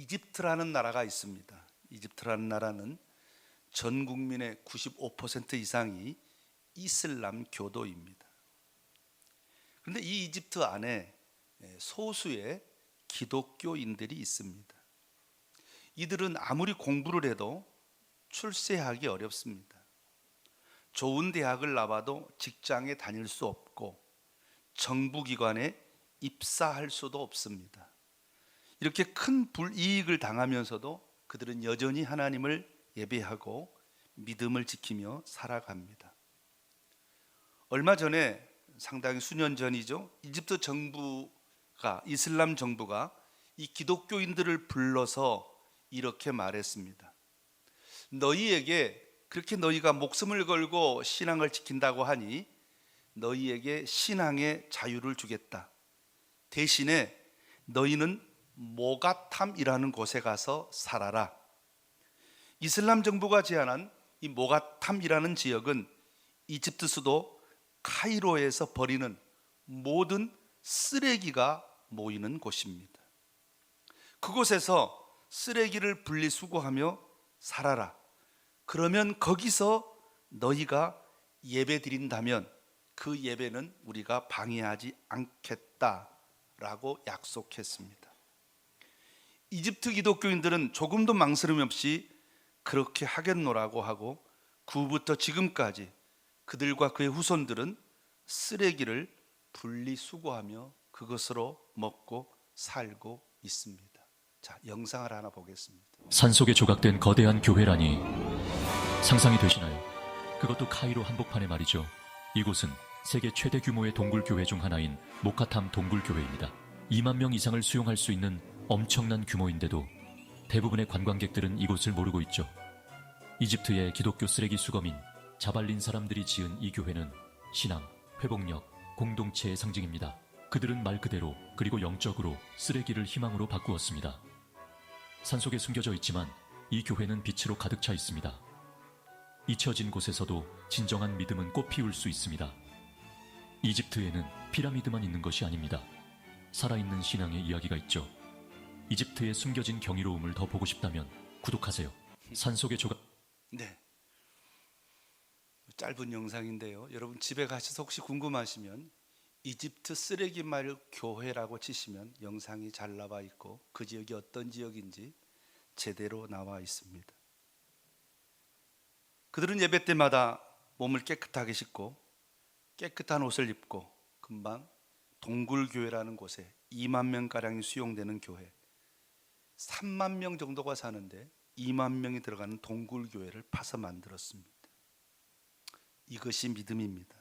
이집트라는 나라가 있습니다. 이집트라는 나라는 전 국민의 95% 이상이 이슬람 교도입니다. 그런데 이 이집트 안에 소수의 기독교인들이 있습니다. 이들은 아무리 공부를 해도 출세하기 어렵습니다. 좋은 대학을 나와도 직장에 다닐 수 없고 정부기관에 입사할 수도 없습니다. 이렇게 큰 불이익을 당하면서도 그들은 여전히 하나님을 예배하고 믿음을 지키며 살아갑니다. 얼마 전에, 상당히 수년 전이죠, 이집트 정부가, 이슬람 정부가 이 기독교인들을 불러서 이렇게 말했습니다. 너희에게, 그렇게 너희가 목숨을 걸고 신앙을 지킨다고 하니 너희에게 신앙의 자유를 주겠다. 대신에 너희는 모가탐이라는 곳에 가서 살아라. 이슬람 정부가 제안한 이 모가탐이라는 지역은 이집트 수도 카이로에서 버리는 모든 쓰레기가 모이는 곳입니다. 그곳에서 쓰레기를 분리수거하며 살아라. 그러면 거기서 너희가 예배 드린다면 그 예배는 우리가 방해하지 않겠다라고 약속했습니다. 이집트 기독교인들은 조금도 망설임 없이 그렇게 하겠노라고 하고, 그부터 지금까지 그들과 그의 후손들은 쓰레기를 분리수거하며 그것으로 먹고 살고 있습니다. 자, 영상을 하나 보겠습니다. 산속에 조각된 거대한 교회라니 상상이 되시나요? 그것도 카이로 한복판에 말이죠. 이곳은 세계 최대 규모의 동굴교회 중 하나인 모카탐 동굴교회입니다. 2만 명 이상을 수용할 수 있는 엄청난 규모인데도 대부분의 관광객들은 이곳을 모르고 있죠. 이집트의 기독교 쓰레기 수거민 자발린 사람들이 지은 이 교회는 신앙, 회복력, 공동체의 상징입니다. 그들은 말 그대로, 그리고 영적으로 쓰레기를 희망으로 바꾸었습니다. 산속에 숨겨져 있지만 이 교회는 빛으로 가득 차 있습니다. 잊혀진 곳에서도 진정한 믿음은 꽃 피울 수 있습니다. 이집트에는 피라미드만 있는 것이 아닙니다. 살아있는 신앙의 이야기가 있죠. 이집트의 숨겨진 경이로움을 더 보고 싶다면 구독하세요. 산속의 조각. 네, 짧은 영상인데요, 여러분 집에 가셔서 혹시 궁금하시면 이집트 쓰레기 마을 교회라고 치시면 영상이 잘 나와 있고 그 지역이 어떤 지역인지 제대로 나와 있습니다. 그들은 예배 때마다 몸을 깨끗하게 씻고 깨끗한 옷을 입고 금방 동굴교회라는 곳에 2만 명가량이 수용되는 교회, 3만 명 정도가 사는데 2만 명이 들어가는 동굴교회를 파서 만들었습니다. 이것이 믿음입니다.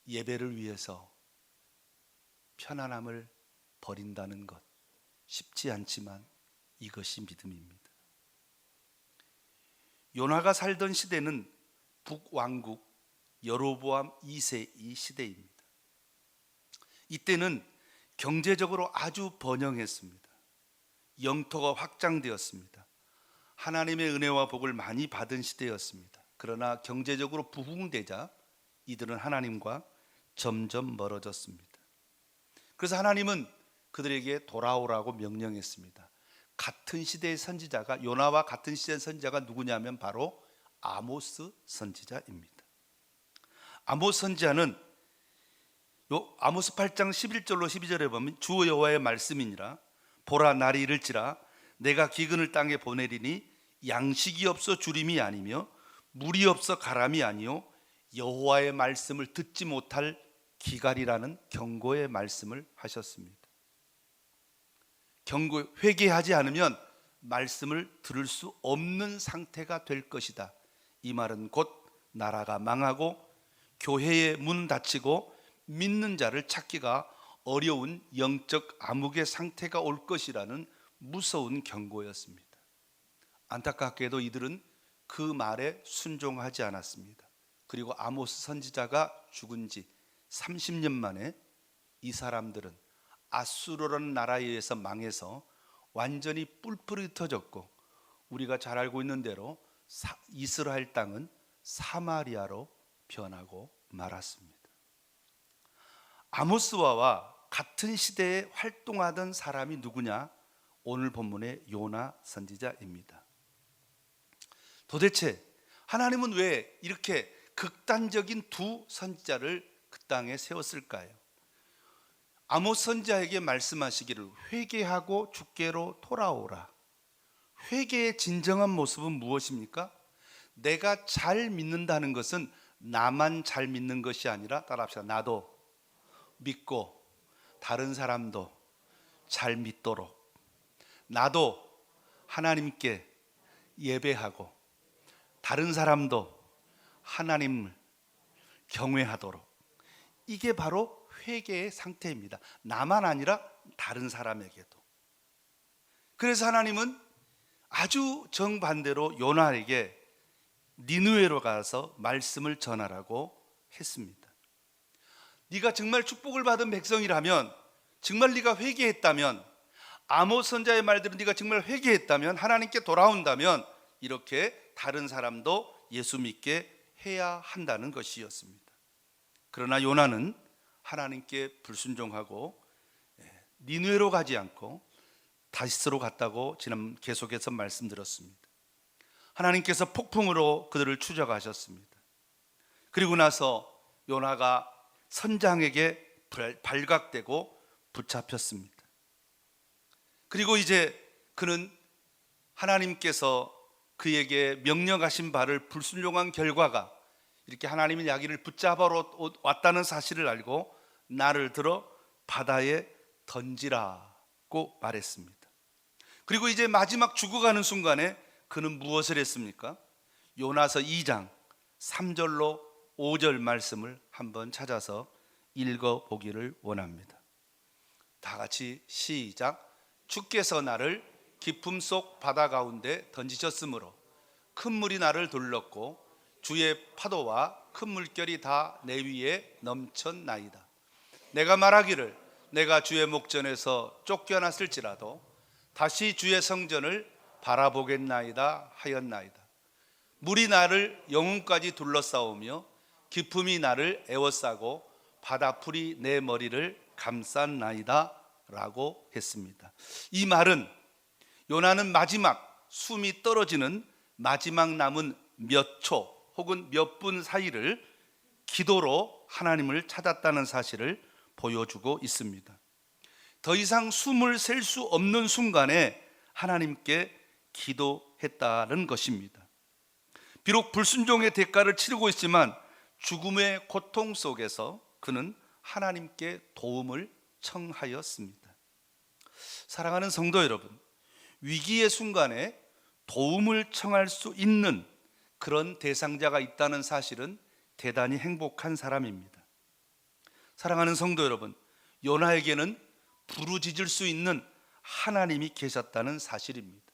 예배를 위해서 편안함을 버린다는 것, 쉽지 않지만 이것이 믿음입니다. 요나가 살던 시대는 북왕국 여로보암 2세 시대입니다. 이때는 경제적으로 아주 번영했습니다. 영토가 확장되었습니다. 하나님의 은혜와 복을 많이 받은 시대였습니다. 그러나 경제적으로 부흥되자 이들은 하나님과 점점 멀어졌습니다. 그래서 하나님은 그들에게 돌아오라고 명령했습니다. 같은 시대의 선지자가, 요나와 같은 시대의 선지자가 누구냐면 바로 아모스 선지자입니다. 아모스 선지자는 아모스 8장 11절로 12절에 보면 주 여호와의 말씀이니라. 보라, 날이 이를지라 내가 기근을 땅에 보내리니 양식이 없어 주림이 아니며 물이 없어 가람이 아니요 여호와의 말씀을 듣지 못할 기갈이라는 경고의 말씀을 하셨습니다. 회개하지 않으면 말씀을 들을 수 없는 상태가 될 것이다. 이 말은 곧 나라가 망하고 교회의 문 닫히고 믿는 자를 찾기가 어려운 영적 암흑의 상태가 올 것이라는 무서운 경고였습니다. 안타깝게도 이들은 그 말에 순종하지 않았습니다. 그리고 아모스 선지자가 죽은 지 30년 만에 이 사람들은 아수르라는 나라에 의해서 망해서 완전히 뿔뿔이 흩어졌고, 우리가 잘 알고 있는 대로 이스라엘 땅은 사마리아로 변하고 말았습니다. 아모스와 같은 시대에 활동하던 사람이 누구냐? 오늘 본문의 요나 선지자입니다. 도대체 하나님은 왜 이렇게 극단적인 두 선지자를 그 땅에 세웠을까요? 아모스 선지자에게 말씀하시기를 회개하고 주께로 돌아오라. 회개의 진정한 모습은 무엇입니까? 내가 잘 믿는다는 것은 나만 잘 믿는 것이 아니라, 따라합시다, 나도 믿고 다른 사람도 잘 믿도록, 나도 하나님께 예배하고 다른 사람도 하나님을 경외하도록, 이게 바로 회개의 상태입니다. 나만 아니라 다른 사람에게도. 그래서 하나님은 아주 정반대로 요나에게 니느웨로 가서 말씀을 전하라고 했습니다. 네가 정말 축복을 받은 백성이라면, 정말 네가 회개했다면, 아모스 선지자의 말대로 네가 정말 회개했다면, 하나님께 돌아온다면 이렇게 다른 사람도 예수 믿게 해야 한다는 것이었습니다. 그러나 요나는 하나님께 불순종하고 니느웨로 가지 않고 다시스로 갔다고 지난 계속해서 말씀드렸습니다. 하나님께서 폭풍으로 그들을 추적하셨습니다. 그리고 나서 요나가 선장에게 발각되고 붙잡혔습니다. 그리고 이제 그는 하나님께서 그에게 명령하신 바를 불순종한 결과가 이렇게 하나님의 야기를 붙잡아러 왔다는 사실을 알고 나를 들어 바다에 던지라고 말했습니다. 그리고 이제 마지막 죽어가는 순간에 그는 무엇을 했습니까? 요나서 2장 3절로 5절 말씀을 한번 찾아서 읽어보기를 원합니다. 다 같이 시작. 주께서 나를 깊음 속 바다 가운데 던지셨으므로 큰 물이 나를 둘렀고 주의 파도와 큰 물결이 다 내 위에 넘쳤나이다. 내가 말하기를 내가 주의 목전에서 쫓겨났을지라도 다시 주의 성전을 바라보겠나이다 하였나이다. 물이 나를 영혼까지 둘러싸우며 깊음이 나를 에워싸고 바다풀이 내 머리를 감쌌나이다 라고 했습니다. 이 말은 요나는 마지막 숨이 떨어지는 마지막 남은 몇 초 혹은 몇 분 사이를 기도로 하나님을 찾았다는 사실을 보여주고 있습니다. 더 이상 숨을 셀 수 없는 순간에 하나님께 기도했다는 것입니다. 비록 불순종의 대가를 치르고 있지만 죽음의 고통 속에서 그는 하나님께 도움을 청하였습니다. 사랑하는 성도 여러분, 위기의 순간에 도움을 청할 수 있는 그런 대상자가 있다는 사실은 대단히 행복한 사람입니다. 사랑하는 성도 여러분, 요나에게는 부르짖을 수 있는 하나님이 계셨다는 사실입니다.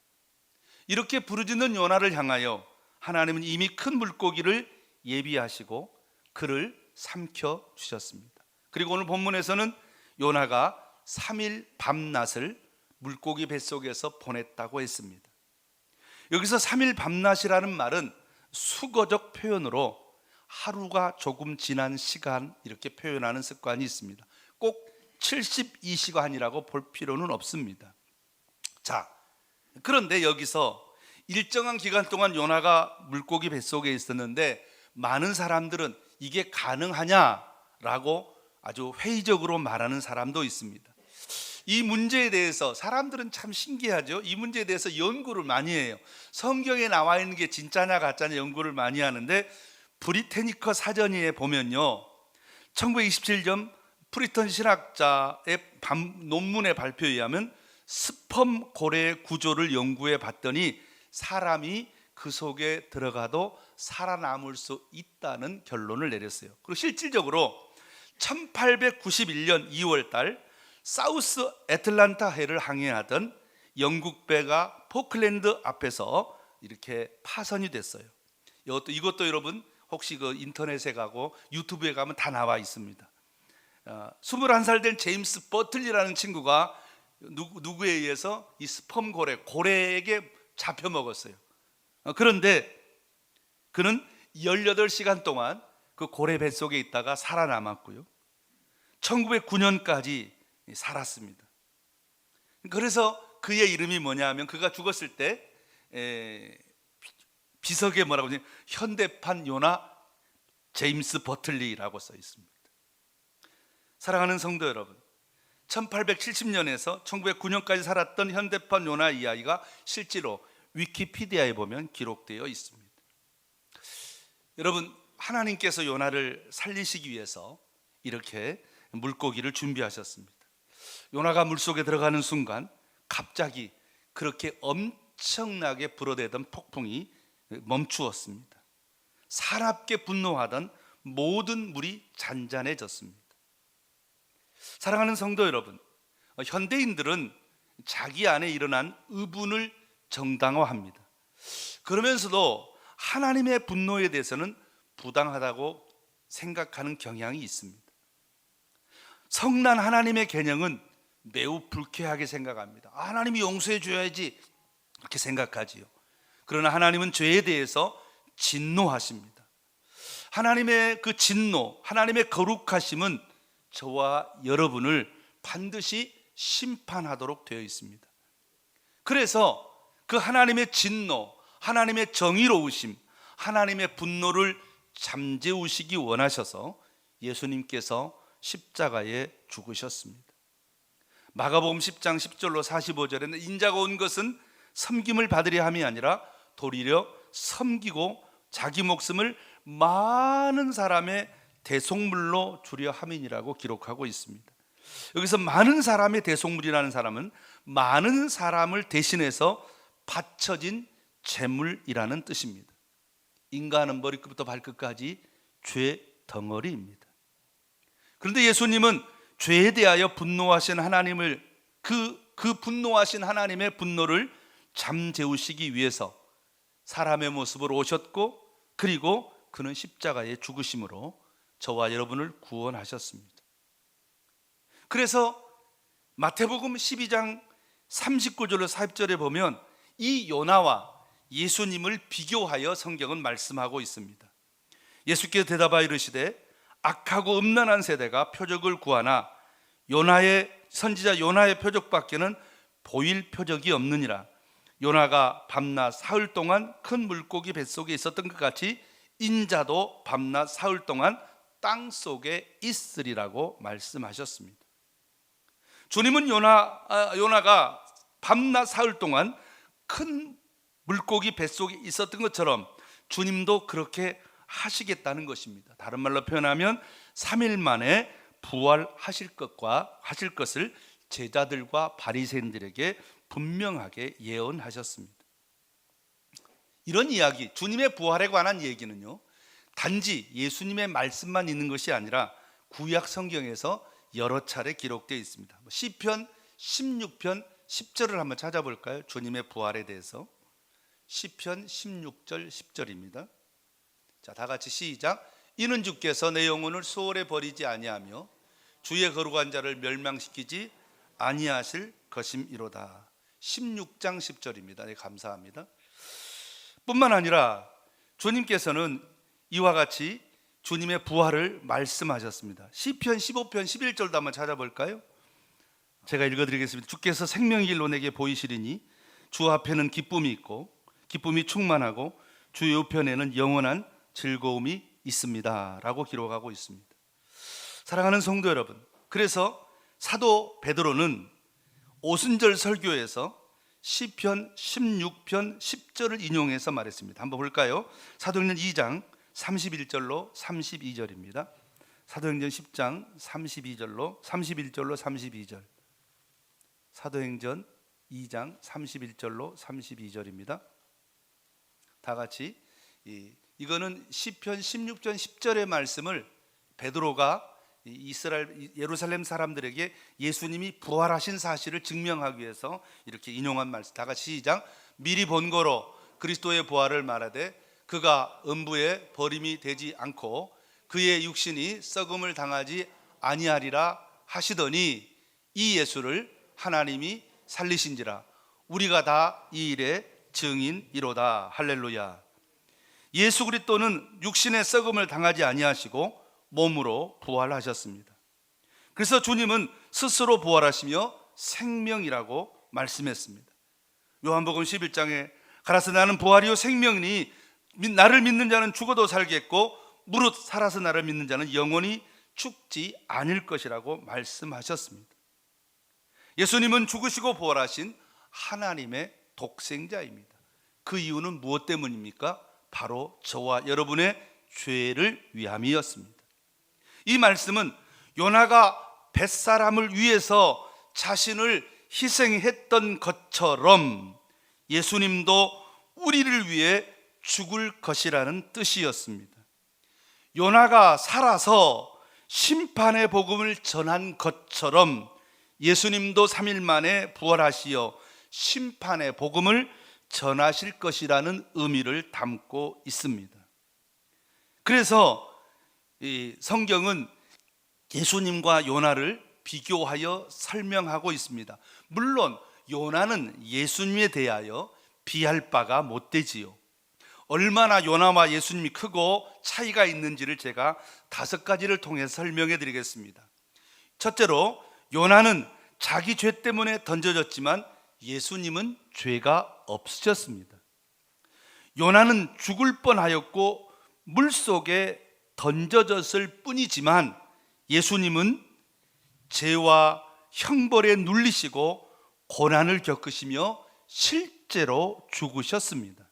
이렇게 부르짖는 요나를 향하여 하나님은 이미 큰 물고기를 예비하시고 그를 삼켜 주셨습니다. 그리고 오늘 본문에서는 요나가 3일 밤낮을 물고기 뱃속에서 보냈다고 했습니다. 여기서 3일 밤낮이라는 말은 수거적 표현으로 하루가 조금 지난 시간 이렇게 표현하는 습관이 있습니다. 꼭 72시간이라고 볼 필요는 없습니다. 자, 그런데 여기서 일정한 기간 동안 요나가 물고기 뱃속에 있었는데 많은 사람들은 이게 가능하냐라고 아주 회의적으로 말하는 사람도 있습니다. 이 문제에 대해서 사람들은 참 신기하죠. 이 문제에 대해서 연구를 많이 해요. 성경에 나와 있는 게 진짜냐 가짜냐 연구를 많이 하는데 브리테니커 사전에 보면요, 1927년 프리턴 신학자의 논문의 발표에 의하면 스펌 고래의 구조를 연구해 봤더니 사람이 그 속에 들어가도 살아남을 수 있다는 결론을 내렸어요. 그리고 실질적으로 1891년 2월 달 사우스 애틀란타 해를 항해하던 영국 배가 포클랜드 앞에서 이렇게 파손이 됐어요. 이것도 여러분 혹시 그 인터넷에 가고 유튜브에 가면 다 나와 있습니다. 21살 된 제임스 버틀리라는 친구가 누구에 의해서 이 스펌 고래에게 잡혀 먹었어요. 그런데 그는 18시간 동안 그 고래 뱃속에 있다가 살아남았고요, 1909년까지 살았습니다. 그래서 그의 이름이 뭐냐 하면 그가 죽었을 때 비석에 뭐라고 하냐, 현대판 요나 제임스 버틀리라고 써 있습니다. 사랑하는 성도 여러분, 1870년에서 1909년까지 살았던 현대판 요나 이야기가 실제로 위키피디아에 보면 기록되어 있습니다. 여러분, 하나님께서 요나를 살리시기 위해서 이렇게 물고기를 준비하셨습니다. 요나가 물속에 들어가는 순간 갑자기 그렇게 엄청나게 불어대던 폭풍이 멈추었습니다. 사납게 분노하던 모든 물이 잔잔해졌습니다. 사랑하는 성도 여러분, 현대인들은 자기 안에 일어난 의분을 정당화합니다. 그러면서도 하나님의 분노에 대해서는 부당하다고 생각하는 경향이 있습니다. 성난 하나님의 개념은 매우 불쾌하게 생각합니다. 하나님이 용서해 줘야지 이렇게 생각하지요. 그러나 하나님은 죄에 대해서 진노하십니다. 하나님의 그 진노, 하나님의 거룩하심은 저와 여러분을 반드시 심판하도록 되어 있습니다. 그래서 그 하나님의 진노, 하나님의 정의로우심, 하나님의 분노를 잠재우시기 원하셔서 예수님께서 십자가에 죽으셨습니다. 마가복음 10장 10절로 45절에는 인자가 온 것은 섬김을 받으려 함이 아니라 도리어 섬기고 자기 목숨을 많은 사람의 대속물로 주려 함이니라고 기록하고 있습니다. 여기서 많은 사람의 대속물이라는 사람은 많은 사람을 대신해서 바쳐진 제물이라는 뜻입니다. 인간은 머리끝부터 발끝까지 죄 덩어리입니다. 그런데 예수님은 죄에 대하여 분노하신 하나님을 그 분노하신 하나님의 분노를 잠재우시기 위해서 사람의 모습으로 오셨고, 그리고 그는 십자가에 죽으심으로 저와 여러분을 구원하셨습니다. 그래서 마태복음 12장 39절로 40절에 보면 이 요나와 예수님을 비교하여 성경은 말씀하고 있습니다. 예수께서 대답하여 이르시되 악하고 음란한 세대가 표적을 구하나 선지자 요나의 표적밖에는 보일 표적이 없느니라. 요나가 밤낮 사흘 동안 큰 물고기 뱃속에 있었던 것 같이 인자도 밤낮 사흘 동안 땅 속에 있으리라고 말씀하셨습니다. 주님은 요나가 밤낮 사흘 동안 큰 물고기 뱃속에 있었던 것처럼 주님도 그렇게 하시겠다는 것입니다. 다른 말로 표현하면 3일 만에 부활하실 것을 제자들과 바리새인들에게 분명하게 예언하셨습니다. 이런 이야기, 주님의 부활에 관한 얘기는요, 단지 예수님의 말씀만 있는 것이 아니라 구약 성경에서 여러 차례 기록되어 있습니다. 시편 16편 10절을 한번 찾아볼까요? 주님의 부활에 대해서. 시편 16절 10절입니다. 자, 다 같이 시작. 이는 주께서 내 영혼을 수월에 버리지 아니하며 주의 거룩한 자를 멸망시키지 아니하실 것임이로다. 16장 10절입니다. 네, 감사합니다. 뿐만 아니라 주님께서는 이와 같이 주님의 부활을 말씀하셨습니다. 시편 15편 11절도 한번 찾아볼까요? 제가 읽어드리겠습니다. 주께서 생명의 길로 내게 보이시리니 주 앞에는 기쁨이 있고 기쁨이 충만하고 주 우편에는 영원한 즐거움이 있습니다 라고 기록하고 있습니다. 사랑하는 성도 여러분, 그래서 사도 베드로는 오순절 설교에서 시편 16편 10절을 인용해서 말했습니다. 한번 볼까요? 사도행전 2장 31절로 32절입니다. 사도행전 10장 31절로 32절. 사도행전 2장 31절로 32절입니다. 다 같이 이거는 시편 16편 10절의 말씀을 베드로가 예루살렘 사람들에게 예수님이 부활하신 사실을 증명하기 위해서 이렇게 인용한 말씀. 다 같이 시작. 미리 본거로 그리스도의 부활을 말하되 그가 음부에 버림이 되지 않고 그의 육신이 썩음을 당하지 아니하리라 하시더니 이 예수를 하나님이 살리신지라. 우리가 다 이 일의 증인이로다. 할렐루야. 예수 그리스도는 육신의 썩음을 당하지 아니하시고 몸으로 부활하셨습니다. 그래서 주님은 스스로 부활하시며 생명이라고 말씀했습니다. 요한복음 11장에 가라사 나는 부활이요 생명이니 나를 믿는 자는 죽어도 살겠고 무릇 살아서 나를 믿는 자는 영원히 죽지 않을 것이라고 말씀하셨습니다. 예수님은 죽으시고 부활하신 하나님의 독생자입니다. 그 이유는 무엇 때문입니까? 바로 저와 여러분의 죄를 위함이었습니다. 이 말씀은 요나가 뱃사람을 위해서 자신을 희생했던 것처럼 예수님도 우리를 위해 죽을 것이라는 뜻이었습니다. 요나가 살아서 심판의 복음을 전한 것처럼 예수님도 3일 만에 부활하시어 심판의 복음을 전하실 것이라는 의미를 담고 있습니다. 그래서 이 성경은 예수님과 요나를 비교하여 설명하고 있습니다. 물론 요나는 예수님에 대하여 비할 바가 못 되지요. 얼마나 요나와 예수님이 크고 차이가 있는지를 제가 5가지를 통해서 설명해 드리겠습니다. 첫째로 요나는 자기 죄 때문에 던져졌지만 예수님은 죄가 없으셨습니다. 요나는 죽을 뻔하였고 물속에 던져졌을 뿐이지만 예수님은 죄와 형벌에 눌리시고 고난을 겪으시며 실제로 죽으셨습니다.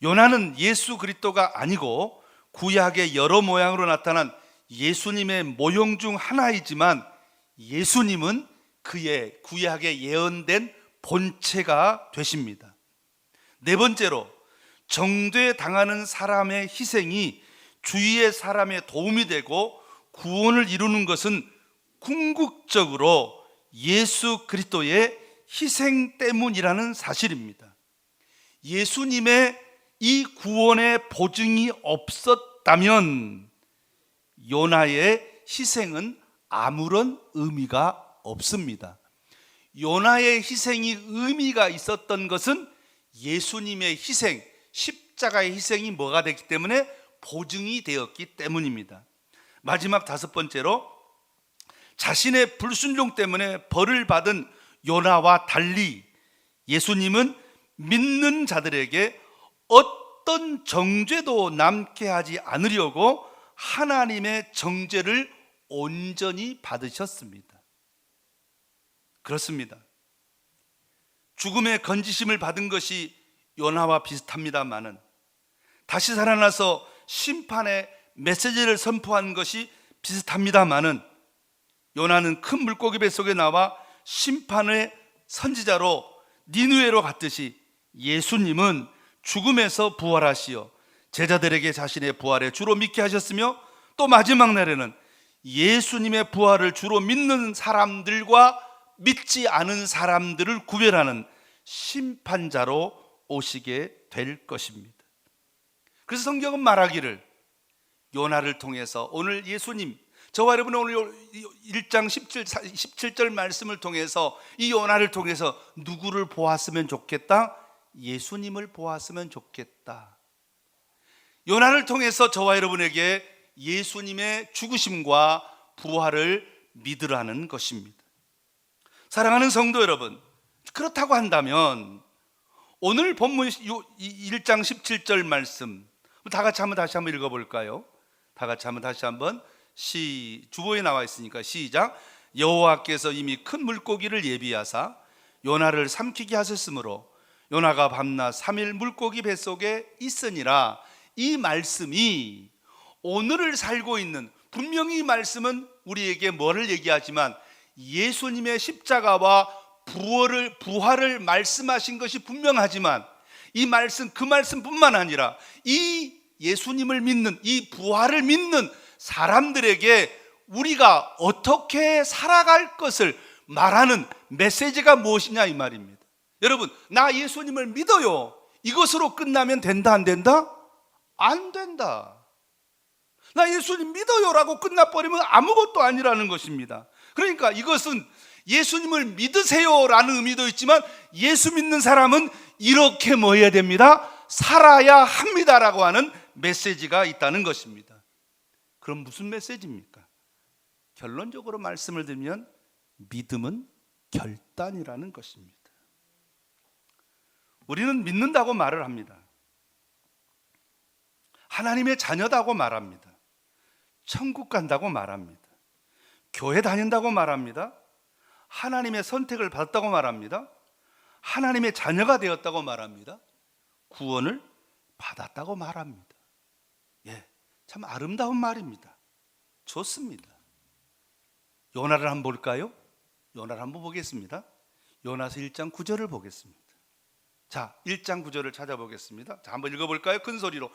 요나는 예수 그리스도가 아니고 구약의 여러 모양으로 나타난 예수님의 모형 중 하나이지만 예수님은 그의 구약에 예언된 본체가 되십니다. 네 번째로 정죄 당하는 사람의 희생이 주위의 사람의 도움이 되고 구원을 이루는 것은 궁극적으로 예수 그리스도의 희생 때문이라는 사실입니다. 예수님의 이 구원의 보증이 없었다면 요나의 희생은 아무런 의미가 없습니다. 요나의 희생이 의미가 있었던 것은 예수님의 희생, 십자가의 희생이 뭐가 됐기 때문에 보증이 되었기 때문입니다. 마지막 5번째로 자신의 불순종 때문에 벌을 받은 요나와 달리 예수님은 믿는 자들에게 어떤 정죄도 남게 하지 않으려고 하나님의 정죄를 온전히 받으셨습니다. 그렇습니다. 죽음의 건지심을 받은 것이 요나와 비슷합니다마는 다시 살아나서 심판의 메시지를 선포한 것이 비슷합니다마는 요나는 큰 물고기 뱃속에 나와 심판의 선지자로 니느웨로 갔듯이 예수님은 죽음에서 부활하시어 제자들에게 자신의 부활에 주로 믿게 하셨으며 또 마지막 날에는 예수님의 부활을 주로 믿는 사람들과 믿지 않은 사람들을 구별하는 심판자로 오시게 될 것입니다. 그래서 성경은 말하기를 요나를 통해서 오늘 예수님, 저와 여러분은 오늘 1장 17절 말씀을 통해서 이 요나를 통해서 누구를 보았으면 좋겠다? 예수님을 보았으면 좋겠다. 요나를 통해서 저와 여러분에게 예수님의 죽으심과 부활을 믿으라는 것입니다. 사랑하는 성도 여러분, 그렇다고 한다면 오늘 본문 1장 17절 말씀 다 같이 다시 한번 읽어볼까요? 다 같이 다시 한번 주보에 나와 있으니까 시작. 여호와께서 이미 큰 물고기를 예비하사 요나를 삼키게 하셨으므로 요나가 밤낮 3일 물고기 뱃속에 있으니라. 이 말씀이 오늘을 살고 있는, 분명히 이 말씀은 우리에게 뭐를 얘기하지만 예수님의 십자가와 부활을 말씀하신 것이 분명하지만 이 말씀, 그 말씀뿐만 아니라 이 예수님을 믿는, 이 부활을 믿는 사람들에게 우리가 어떻게 살아갈 것을 말하는 메시지가 무엇이냐 이 말입니다. 여러분, 나 예수님을 믿어요, 이것으로 끝나면 된다 안 된다? 안 된다. 나 예수님 믿어요라고 끝나버리면 아무것도 아니라는 것입니다. 그러니까 이것은 예수님을 믿으세요라는 의미도 있지만 예수 믿는 사람은 이렇게 뭐 해야 됩니다? 살아야 합니다라고 하는 메시지가 있다는 것입니다. 그럼 무슨 메시지입니까? 결론적으로 말씀을 드리면 믿음은 결단이라는 것입니다. 우리는 믿는다고 말을 합니다. 하나님의 자녀다고 말합니다. 천국 간다고 말합니다. 교회 다닌다고 말합니다. 하나님의 선택을 받았다고 말합니다. 하나님의 자녀가 되었다고 말합니다. 구원을 받았다고 말합니다. 예, 참 아름다운 말입니다. 좋습니다. 요나를 한번 볼까요? 요나를 한번 보겠습니다. 요나서 1장 9절을 보겠습니다. 자, 1장 9절을 찾아보겠습니다. 자, 한번 읽어볼까요? 큰 소리로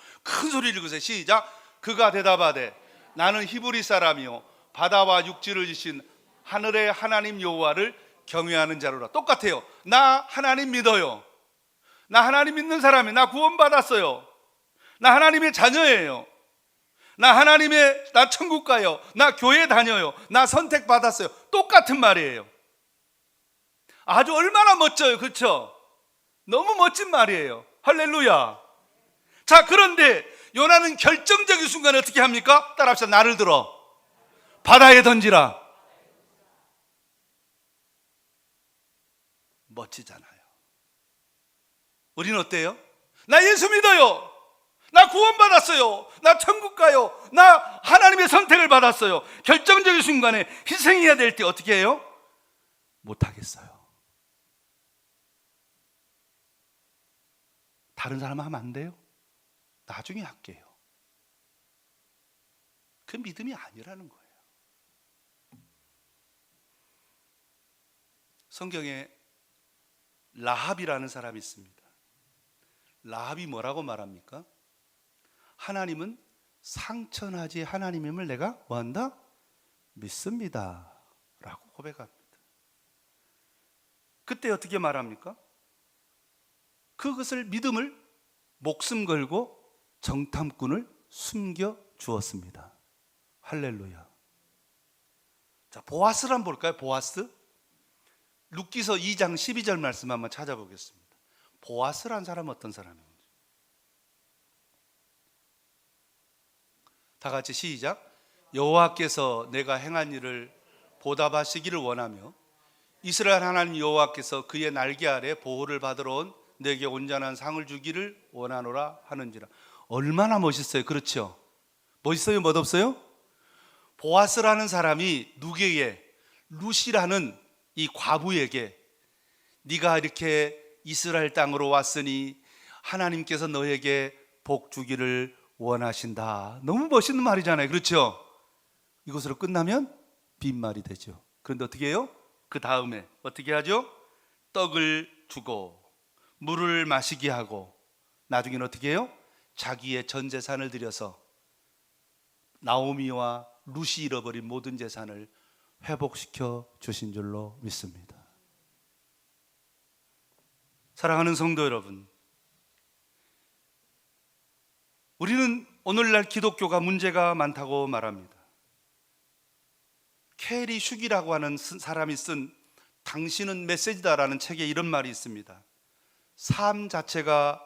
읽으세요. 시작. 그가 대답하되 나는 히브리 사람이요 바다와 육지를 지신 하늘의 하나님 여호와를 경외하는 자로라. 똑같아요. 나 하나님 믿어요. 나 하나님 믿는 사람이에요. 나 구원받았어요. 나 하나님의 자녀예요. 나 천국 가요. 나 교회 다녀요. 나 선택받았어요. 똑같은 말이에요. 아주 얼마나 멋져요. 그렇죠? 너무 멋진 말이에요. 할렐루야. 자, 그런데 요나는 결정적인 순간에 어떻게 합니까? 따라합시다. 나를 들어 바다에 던지라. 멋지잖아요. 우리는 어때요? 나 예수 믿어요. 나 구원받았어요. 나 천국 가요. 나 하나님의 선택을 받았어요. 결정적인 순간에 희생해야 될 때 어떻게 해요? 못하겠어요. 다른 사람 하면 안 돼요? 나중에 할게요. 그 믿음이 아니라는 거예요. 성경에 라합이라는 사람이 있습니다. 라합이 뭐라고 말합니까? 하나님은 상처나지 하나님임을 내가 뭐한다? 믿습니다 라고 고백합니다. 그때 어떻게 말합니까? 그것을 믿음을 목숨 걸고 정탐꾼을 숨겨 주었습니다. 할렐루야. 자, 보아스를 한번 볼까요? 보아스. 룻기서 2장 12절 말씀 한번 찾아보겠습니다. 보아스란 사람은 어떤 사람인지. 다 같이 시작. 여호와께서 내가 행한 일을 보답하시기를 원하며 이스라엘 하나님 여호와께서 그의 날개 아래 보호를 받으러 온 내게 온전한 상을 주기를 원하노라 하는지라. 얼마나 멋있어요. 그렇죠? 멋있어요? 멋없어요? 보아스라는 사람이 누구에게? 룻이라는 이 과부에게 네가 이렇게 이스라엘 땅으로 왔으니 하나님께서 너에게 복 주기를 원하신다. 너무 멋있는 말이잖아요. 그렇죠? 이것으로 끝나면 빈말이 되죠. 그런데 어떻게 해요? 그 다음에 어떻게 하죠? 떡을 주고 물을 마시게 하고 나중에는 어떻게 해요? 자기의 전 재산을 들여서 나오미와 룻이 잃어버린 모든 재산을 회복시켜 주신 줄로 믿습니다. 사랑하는 성도 여러분, 우리는 오늘날 기독교가 문제가 많다고 말합니다. 캐리 슈기라고 하는 사람이 쓴 당신은 메시지다라는 책에 이런 말이 있습니다. 삶 자체가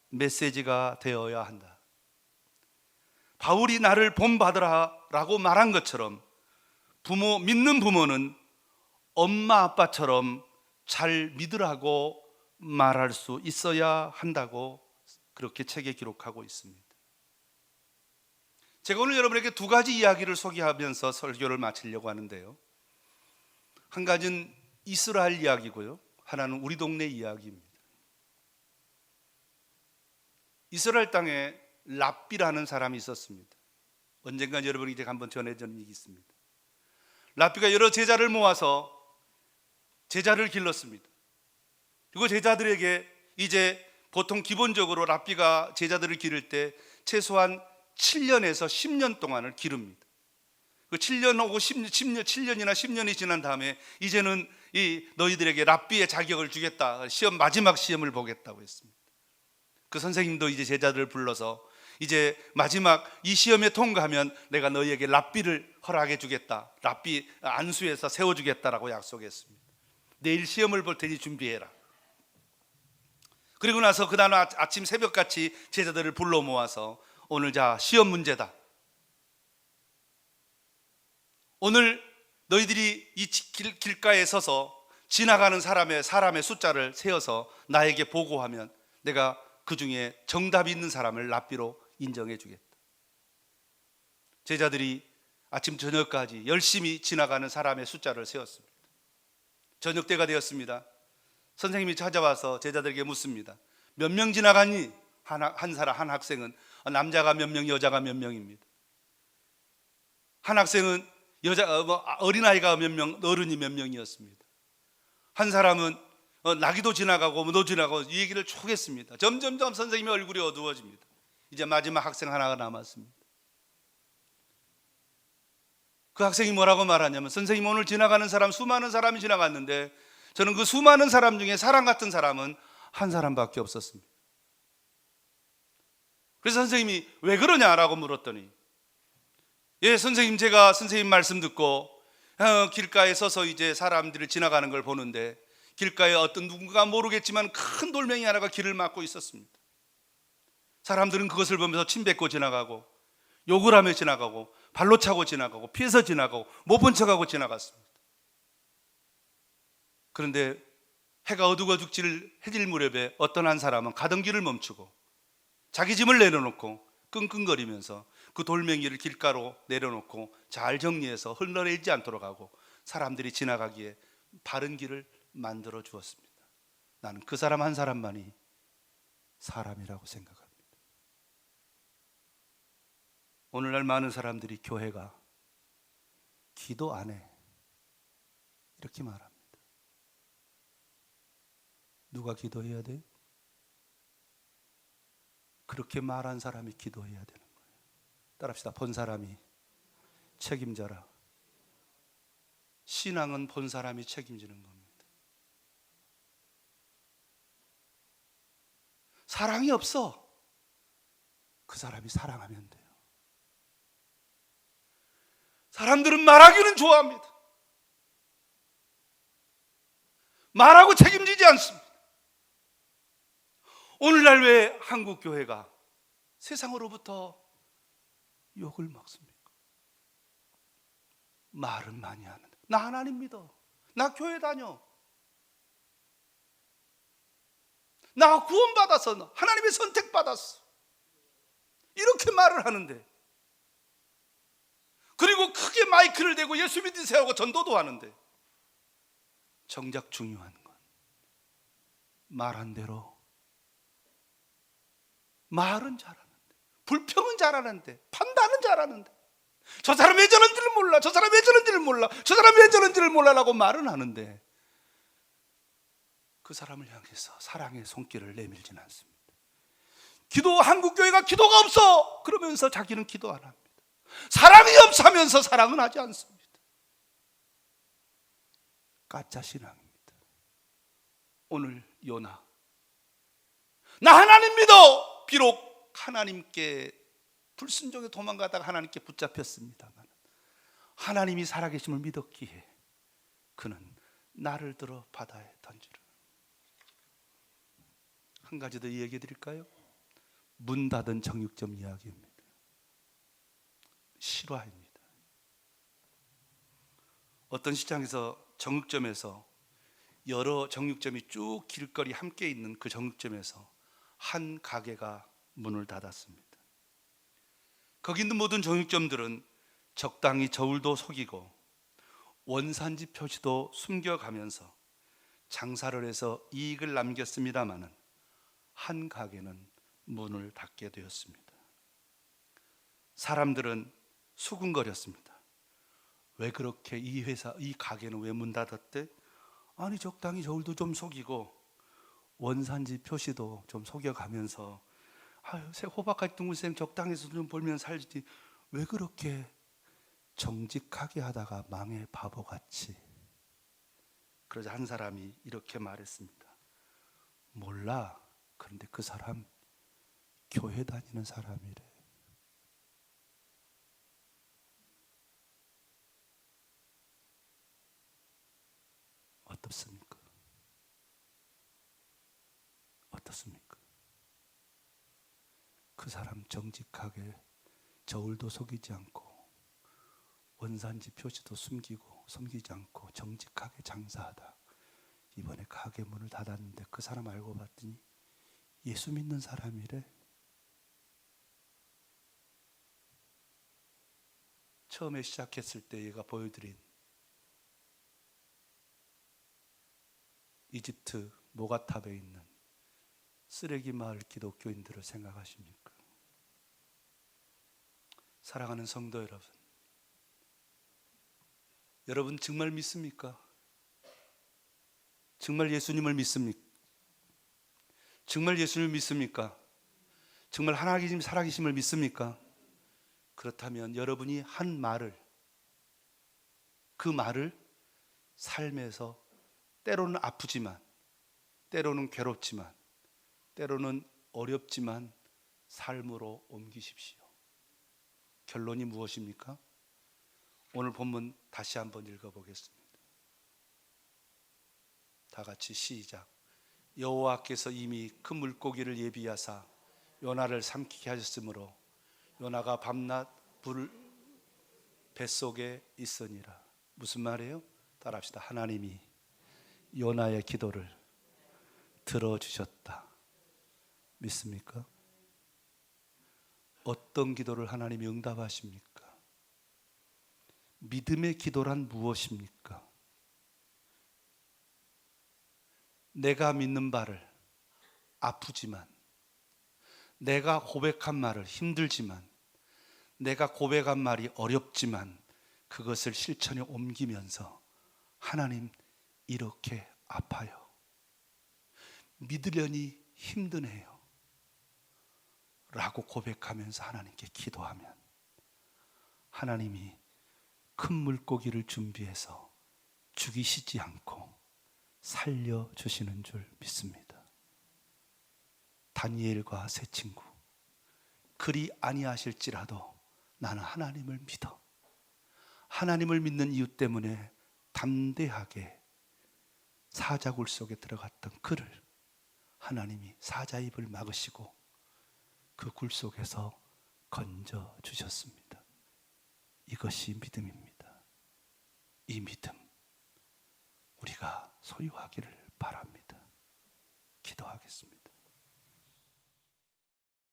메시지가 되어야 한다. 바울이 나를 본받으라 라고 말한 것처럼 믿는 부모는 엄마 아빠처럼 잘 믿으라고 말할 수 있어야 한다고 그렇게 책에 기록하고 있습니다. 제가 오늘 여러분에게 두 가지 이야기를 소개하면서 설교를 마치려고 하는데요. 한 가지는 이스라엘 이야기고요. 하나는 우리 동네 이야기입니다. 이스라엘 땅에 랍비라는 사람이 있었습니다. 언젠가 여러분에게 한번 전해진 일이 있습니다. 랍비가 여러 제자를 모아서 제자를 길렀습니다. 그리고 제자들에게 이제 보통 기본적으로 랍비가 제자들을 기를 때 최소한 7년에서 10년 동안을 기릅니다. 그 7년하고 7년이나 10년이 지난 다음에 이제는 너희들에게 랍비의 자격을 주겠다. 마지막 시험을 보겠다고 했습니다. 그 선생님도 이제 제자들을 불러서 이제 마지막 이 시험에 통과하면 내가 너희에게 랍비를 허락해 주겠다. 랍비 안수해서 세워주겠다라고 약속했습니다. 내일 시험을 볼 테니 준비해라. 그리고 나서 그다음 아침 새벽같이 제자들을 불러 모아서 오늘 자 시험 문제다. 오늘 너희들이 이 길가에 서서 지나가는 사람의 숫자를 세어서 나에게 보고하면 내가 그 중에 정답이 있는 사람을 랍비로 인정해 주겠다. 제자들이 아침 저녁까지 열심히 지나가는 사람의 숫자를 세웠습니다. 저녁 때가 되었습니다. 선생님이 찾아와서 제자들에게 묻습니다. 몇 명 지나갔니? 한 학생은 남자가 몇 명, 여자가 몇 명입니다. 한 학생은 어린아이가 몇 명, 어른이 몇 명이었습니다. 한 사람은 나기도 지나가고 너 지나가고 이 얘기를 쭉 했습니다. 점점점 선생님의 얼굴이 어두워집니다. 이제 마지막 학생 하나가 남았습니다. 그 학생이 뭐라고 말하냐면, 선생님 오늘 지나가는 사람 수많은 사람이 지나갔는데 저는 그 수많은 사람 중에 사랑 같은 사람은 한 사람밖에 없었습니다. 그래서 선생님이 왜 그러냐라고 물었더니, 예 선생님, 제가 선생님 말씀 듣고 길가에 서서 이제 사람들이 지나가는 걸 보는데 길가에 어떤 누군가 모르겠지만 큰 돌멩이 하나가 길을 막고 있었습니다. 사람들은 그것을 보면서 침 뱉고 지나가고 욕을 하며 지나가고 발로 차고 지나가고 피해서 지나가고 못 본 척하고 지나갔습니다. 그런데 해가 어두워 해질 무렵에 어떤 한 사람은 가던 길을 멈추고 자기 짐을 내려놓고 끙끙거리면서 그 돌멩이를 길가로 내려놓고 잘 정리해서 흘러내리지 않도록 하고 사람들이 지나가기에 바른 길을 만들어 주었습니다. 나는 그 사람 한 사람만이 사람이라고 생각합니다. 오늘날 많은 사람들이 교회가 기도 안 해 이렇게 말합니다. 누가 기도해야 돼? 그렇게 말한 사람이 기도해야 되는 거예요. 따라합시다. 본 사람이 책임져라. 신앙은 본 사람이 책임지는 겁니다. 사랑이 없어. 그 사람이 사랑하면 돼요. 사람들은 말하기는 좋아합니다. 말하고 책임지지 않습니다. 오늘날 왜 한국 교회가 세상으로부터 욕을 먹습니까? 말은 많이 하는데 나 하나님 믿어, 나 교회 다녀, 나 구원받았어, 하나님의 선택받았어, 이렇게 말을 하는데, 그리고 크게 마이크를 대고 예수 믿으세요 하고 전도도 하는데, 정작 중요한 건 말한 대로, 말은 잘하는데, 불평은 잘하는데, 판단은 잘하는데, 저 사람 왜 저런지를 몰라, 저 사람 왜 저런지를 몰라, 저 사람 왜 저런지를 몰라라고 말은 하는데 그 사람을 향해서 사랑의 손길을 내밀지는 않습니다. 한국교회가 기도가 없어 그러면서 자기는 기도 안 합니다. 사랑이 없으면서 사랑은 하지 않습니다. 가짜 신앙입니다. 오늘 요나, 나 하나님 믿어. 비록 하나님께 불순종에 도망가다가 하나님께 붙잡혔습니다만 하나님이 살아계심을 믿었기에 그는 나를 들어 바다에 던지라. 한 가지 더 얘기해 드릴까요? 문 닫은 정육점 이야기입니다. 실화입니다. 어떤 시장에서 정육점에서 여러 정육점이 쭉 길거리 함께 있는 그 정육점에서 한 가게가 문을 닫았습니다. 거기 있는 모든 정육점들은 적당히 저울도 속이고 원산지 표시도 숨겨가면서 장사를 해서 이익을 남겼습니다마는 한 가게는 문을 닫게 되었습니다. 사람들은 수군거렸습니다. 왜 그렇게 이 가게는 왜 문 닫았대? 아니 적당히 저울도 좀 속이고 원산지 표시도 좀 속여가면서 새 호박같이 둥글생 적당히 좀 벌면 살지 왜 그렇게 정직하게 하다가 망해 바보같이. 그러자 한 사람이 이렇게 말했습니다. 몰라. 그런데 그 사람 교회 다니는 사람이래. 어떻습니까? 어떻습니까? 그 사람 정직하게 저울도 속이지 않고 원산지 표시도 숨기지 않고 정직하게 장사하다 이번에 가게 문을 닫았는데 그 사람 알고 봤더니 예수 믿는 사람이래. 처음에 시작했을 때 얘가 보여드린 이집트 모가탑에 있는 쓰레기 마을 기독교인들을 생각하십니까? 사랑하는 성도 여러분, 여러분 정말 믿습니까? 정말 예수님을 믿습니까? 정말 예수님을 믿습니까? 정말 하나님 살아계심을 믿습니까? 그렇다면 여러분이 한 말을, 그 말을 삶에서 때로는 아프지만, 때로는 괴롭지만, 때로는 어렵지만 삶으로 옮기십시오. 결론이 무엇입니까? 오늘 본문 다시 한번 읽어보겠습니다. 다 같이 시작. 여호와께서 이미 큰 물고기를 예비하사 요나를 삼키게 하셨으므로 요나가 밤낮 불 뱃속에 있으니라. 무슨 말이에요? 따라합시다. 하나님이 요나의 기도를 들어주셨다. 믿습니까? 어떤 기도를 하나님이 응답하십니까? 믿음의 기도란 무엇입니까? 내가 믿는 바를 아프지만, 내가 고백한 말을 힘들지만, 내가 고백한 말이 어렵지만 그것을 실천에 옮기면서 하나님 이렇게 아파요. 믿으려니 힘드네요. 라고 고백하면서 하나님께 기도하면 하나님이 큰 물고기를 준비해서 죽이시지 않고 살려주시는 줄 믿습니다. 다니엘과 세 친구, 그리 아니하실지라도 나는 하나님을 믿어. 하나님을 믿는 이유 때문에 담대하게 사자굴 속에 들어갔던 그를 하나님이 사자 입을 막으시고 그 굴 속에서 건져 주셨습니다. 이것이 믿음입니다. 이 믿음 우리가 소유하기를 바랍니다. 기도하겠습니다.